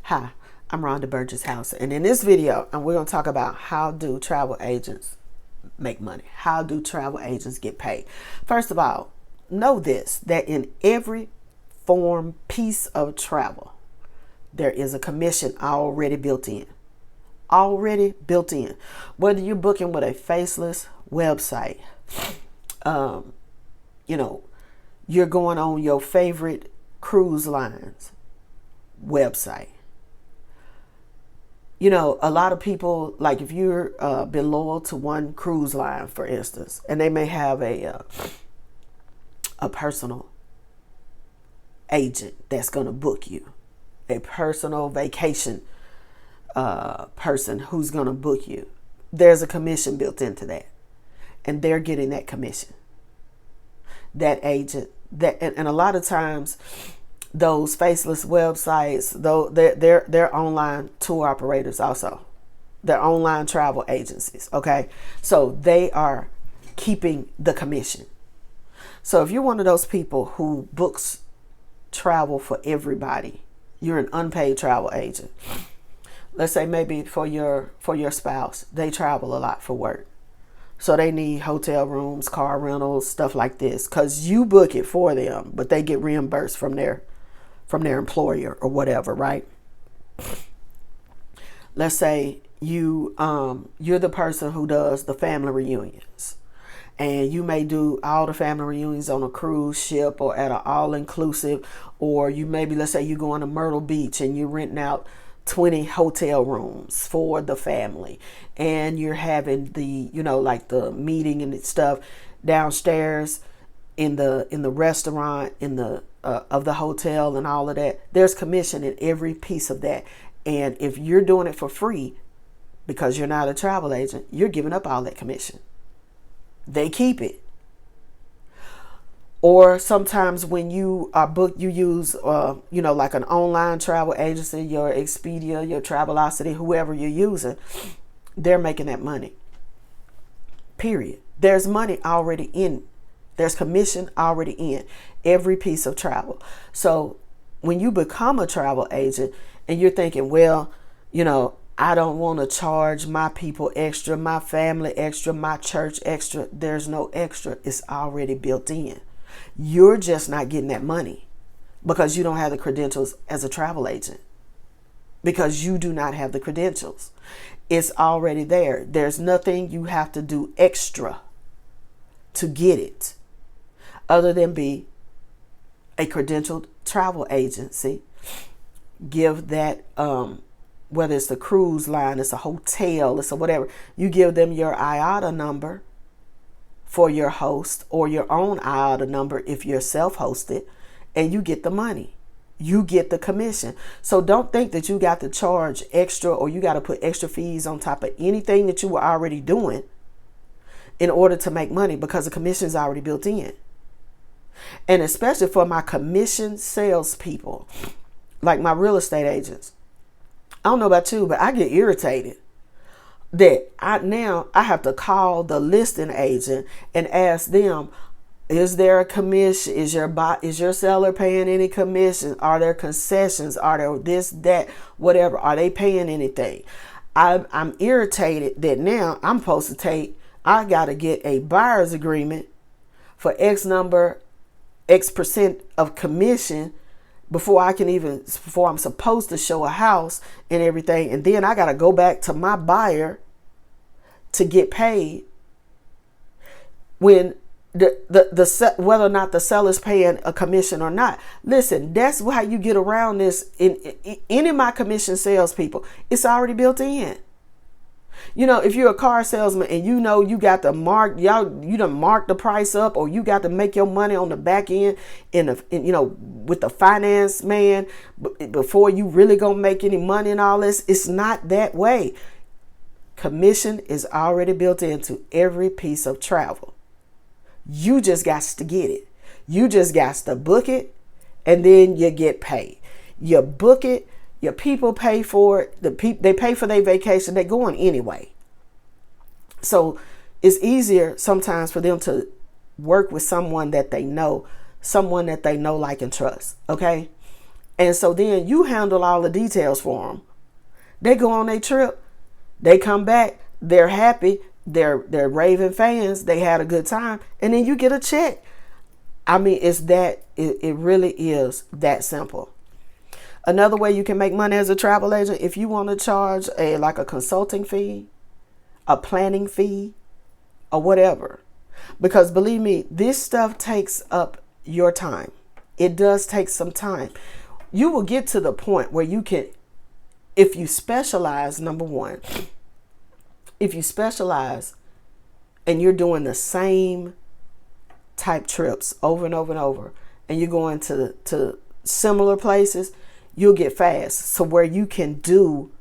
Hi, I'm Rhonda Burgess House, and in this video, we're going to talk about how do travel agents make money? How do travel agents get paid? First of all, know this, that in every piece of travel, there is a commission already built in. Already built in. Whether you're booking with a faceless website, you're going on your favorite cruise lines website. A lot of people, like if you're been loyal to one cruise line, for instance, and they may have a personal agent that's going to book you, a personal vacation person who's going to book you. There's a commission built into that, and they're getting that commission. That agent, and a lot of times, those faceless websites, though, they're online tour operators also. They're online travel agencies, okay? So they are keeping the commission. So if you're one of those people who books travel for everybody, you're an unpaid travel agent. Let's say maybe for your spouse, they travel a lot for work. So they need hotel rooms, car rentals, stuff like this, because you book it for them, but they get reimbursed from their employer or whatever, right? Let's say you're the person who does the family reunions, and you may do all the family reunions on a cruise ship or at an all-inclusive, or you maybe, let's say you're going to Myrtle Beach and you're renting out 20 hotel rooms for the family, and you're having the like the meeting and stuff downstairs in the restaurant of the hotel and all of that. There's commission in every piece of that. And if you're doing it for free because you're not a travel agent, you're giving up all that commission. They keep it. Or sometimes when you are booked, you use like an online travel agency, your Expedia, your Travelocity, whoever you're using, they're making that money. Period. There's money already in. There's commission already in every piece of travel. So when you become a travel agent and you're thinking, well, I don't want to charge my people extra, my family extra, my church extra. There's no extra. It's already built in. You're just not getting that money because you don't have the credentials as a travel agent, because you do not have the credentials. It's already there. There's nothing you have to do extra to get it, other than be a credentialed travel agency. Give that, whether it's the cruise line, it's a hotel, it's a whatever, you give them your IATA number for your host, or your own IATA number if you're self-hosted, and you get the money. You get the commission. So don't think that you got to charge extra, or you got to put extra fees on top of anything that you were already doing in order to make money, because the commission is already built in. And especially for my commission salespeople, like my real estate agents, I don't know about you, but I get irritated that I have to call the listing agent and ask them, is there a commission? Is your seller paying any commission? Are there concessions? Are there this, that, whatever? Are they paying anything? I'm irritated that now I'm supposed to I got to get a buyer's agreement for X percent of commission before I'm supposed to show a house and everything. And then I got to go back to my buyer to get paid, when whether or not the seller's paying a commission or not. Listen, that's how you get around this. In any of my commission salespeople, it's already built in. If you're a car salesman and you got to mark, you done mark the price up, or you got to make your money on the back end with the finance man before you really gonna make any money and all this. It's not that way. Commission is already built into every piece of travel. You just got to get it. You just got to book it, and then you get paid. You book it. Your people pay for it. They pay for their vacation. They're going anyway. So it's easier sometimes for them to work with someone that they know, like, and trust. Okay. And so then you handle all the details for them. They go on their trip. They come back. They're happy. They're raving fans. They had a good time. And then you get a check. I mean, it really is that simple. Another way you can make money as a travel agent, if you want to charge like a consulting fee, a planning fee, or whatever. Because believe me, this stuff takes up your time. It does take some time. You will get to the point where you can, if you specialize, number one, if you specialize and you're doing the same type trips over and over and over, and you're going to similar places, you'll get fast. So where you can do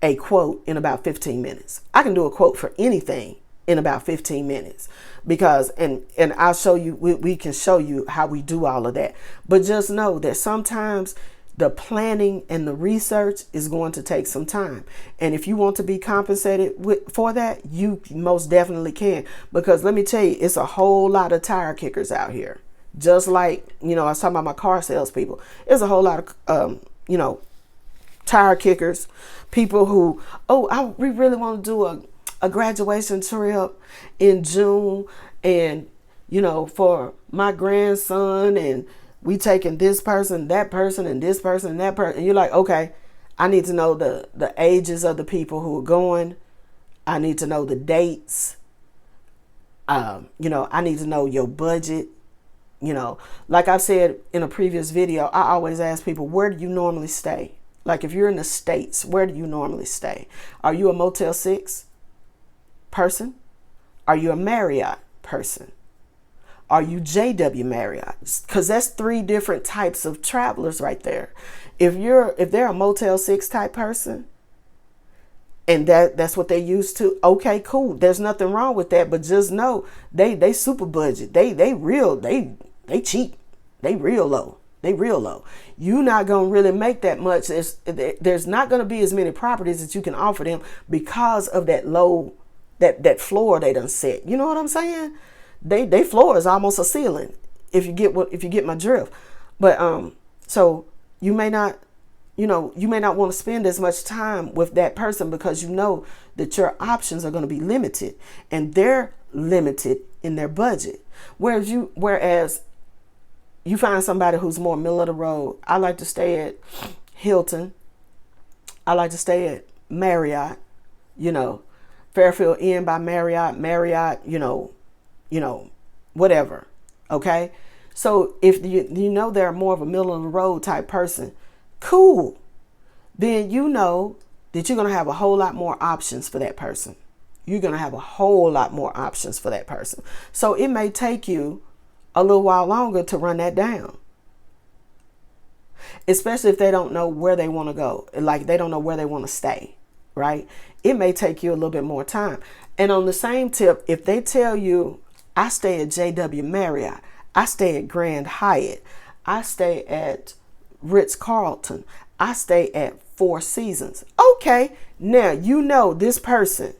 a quote in about 15 minutes. I can do a quote for anything in about 15 minutes because, and I'll show you, we can show you how we do all of that. But just know that sometimes the planning and the research is going to take some time. And if you want to be compensated for that, you most definitely can. Because let me tell you, it's a whole lot of tire kickers out here. Just like, I was talking about my car salespeople. There's a whole lot of, tire kickers, people who, we really want to do a graduation trip in June, and for my grandson, and we taking this person, that person, and this person, and that person. And you're like, okay, I need to know the ages of the people who are going. I need to know the dates. I need to know your budget. Like I said in a previous video, I always ask people, where do you normally stay? Like if you're in the States, where do you normally stay? Are you a Motel 6 person? Are you a Marriott person? Are you JW Marriott? Because that's 3 different types of travelers right there. If they're a Motel 6 type person, and that's what they used to, okay, cool. There's nothing wrong with that, but just know they super budget. They cheap. They real low. You're not going to really make that much. There's not going to be as many properties that you can offer them because of that low, that floor they done set. You know what I'm saying? They floor is almost a ceiling, if you get my drift. But so you may not want to spend as much time with that person because you know that your options are going to be limited, and they're limited in their budget. Whereas you find somebody who's more middle of the road. I like to stay at Hilton. I like to stay at Marriott, Fairfield Inn by Marriott, whatever. Okay. So if they're more of a middle of the road type person, cool. Then you know that you're going to have a whole lot more options for that person. So it may take you a little while longer to run that down. Especially if they don't know where they want to go. Like they don't know where they want to stay, right? It may take you a little bit more time. And on the same tip, if they tell you, I stay at JW Marriott, I stay at Grand Hyatt, I stay at Ritz-Carlton, I stay at Four Seasons. Okay, now you know this person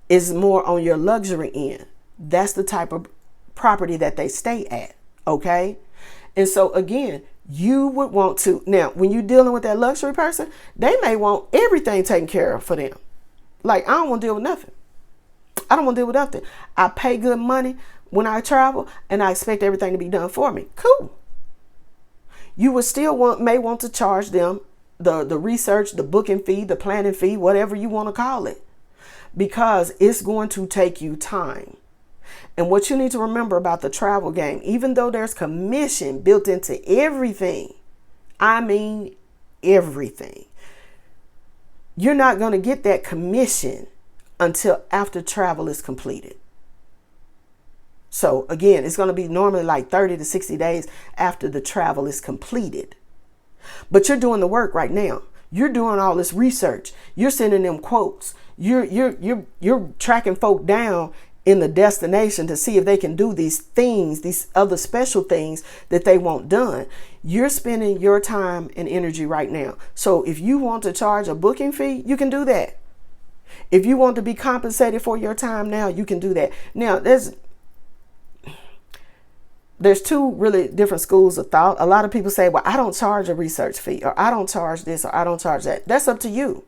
is more on your luxury end. That's the type of property that they stay at. Okay. And so again, you would want to, now when you're dealing with that luxury person, they may want everything taken care of for them. Like, I don't want to deal with nothing. I pay good money when I travel, and I expect everything to be done for me. Cool. You would still may want to charge them the research, the booking fee, the planning fee, whatever you want to call it, because it's going to take you time. And what you need to remember about the travel game, even though there's commission built into everything, I mean everything, you're not going to get that commission until after travel is completed. So again, it's going to be normally like 30 to 60 days after the travel is completed. But you're doing the work right now. You're doing all this research. You're sending them quotes. You're tracking folk down in the destination to see if they can do these things, these other special things that they want done. You're spending your time and energy right now. So if you want to charge a booking fee, you can do that. If you want to be compensated for your time now, you can do that. Now, there's two really different schools of thought. A lot of people say, well, I don't charge a research fee, or I don't charge this, or I don't charge that. That's up to you.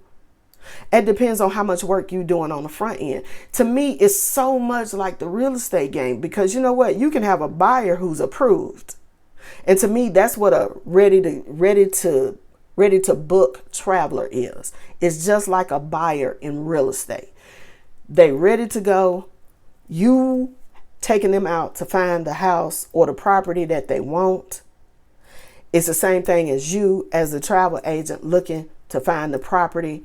It depends on how much work you're doing on the front end. To me, it's so much like the real estate game, because you know what? You can have a buyer who's approved. And to me, that's what a ready to book traveler is. It's just like a buyer in real estate. They ready to go. You taking them out to find the house or the property that they want. It's the same thing as you as the travel agent looking to find the property,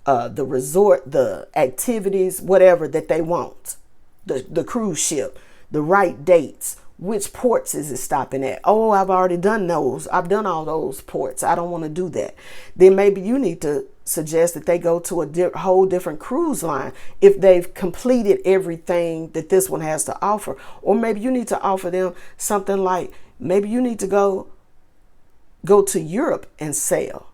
the resort, the activities, whatever that they want. The cruise ship, the right dates, which ports is it stopping at? Oh, I've already done those. I've done all those ports. I don't want to do that. Then maybe you need to suggest that they go to a whole different cruise line if they've completed everything that this one has to offer. Or maybe you need to offer them something like, maybe you need to go to Europe and sail.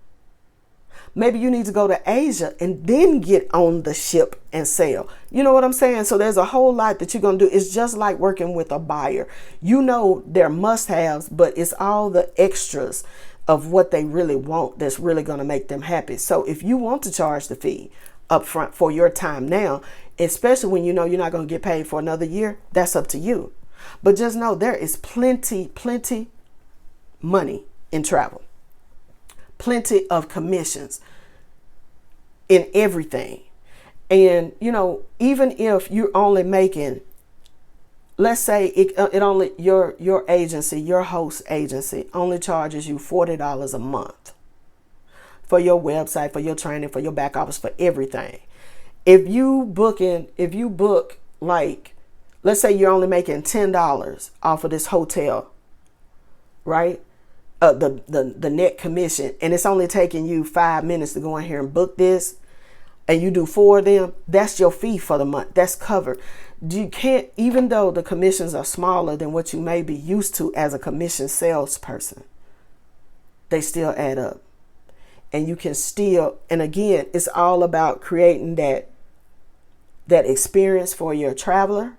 Maybe you need to go to Asia and then get on the ship and sail. You know what I'm saying? So there's a whole lot that you're going to do. It's just like working with a buyer. You know their must-haves, but it's all the extras of what they really want that's really going to make them happy. So if you want to charge the fee up front for your time now, especially when you know you're not going to get paid for another year, that's up to you. But just know there is plenty money in travel. Plenty of commissions in everything. And, you know, even if you're only making, let's say it only, your agency, your host agency only charges you $40 a month for your website, for your training, for your back office, for everything. If you book like, let's say you're only making $10 off of this hotel, right? The net commission, and it's only taking you 5 minutes to go in here and book this, and you do 4 of them, that's your fee for the month. That's covered. You can't, even though the commissions are smaller than what you may be used to as a commission salesperson, they still add up. And you can still, and again, it's all about creating that experience for your traveler,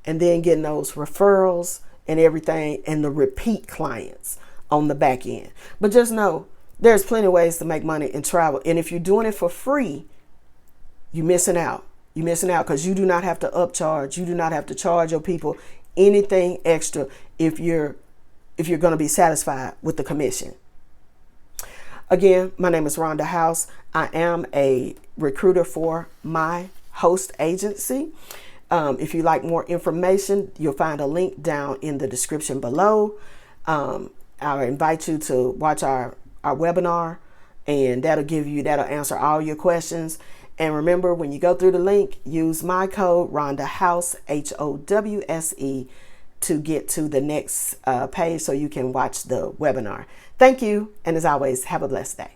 and then getting those referrals and everything, and the repeat clients on the back end. But just know there's plenty of ways to make money in travel. And if you're doing it for free, you're missing out. You're missing out because you do not have to upcharge. You do not have to charge your people anything extra if you're going to be satisfied with the commission. Again, my name is Rhonda House. I am a recruiter for my host agency. If you'd like more information, you'll find a link down in the description below. I'll invite you to watch our webinar, and that'll answer all your questions. And remember, when you go through the link, use my code Rhonda House, HOWSE, to get to the next page so you can watch the webinar. Thank you. And as always, have a blessed day.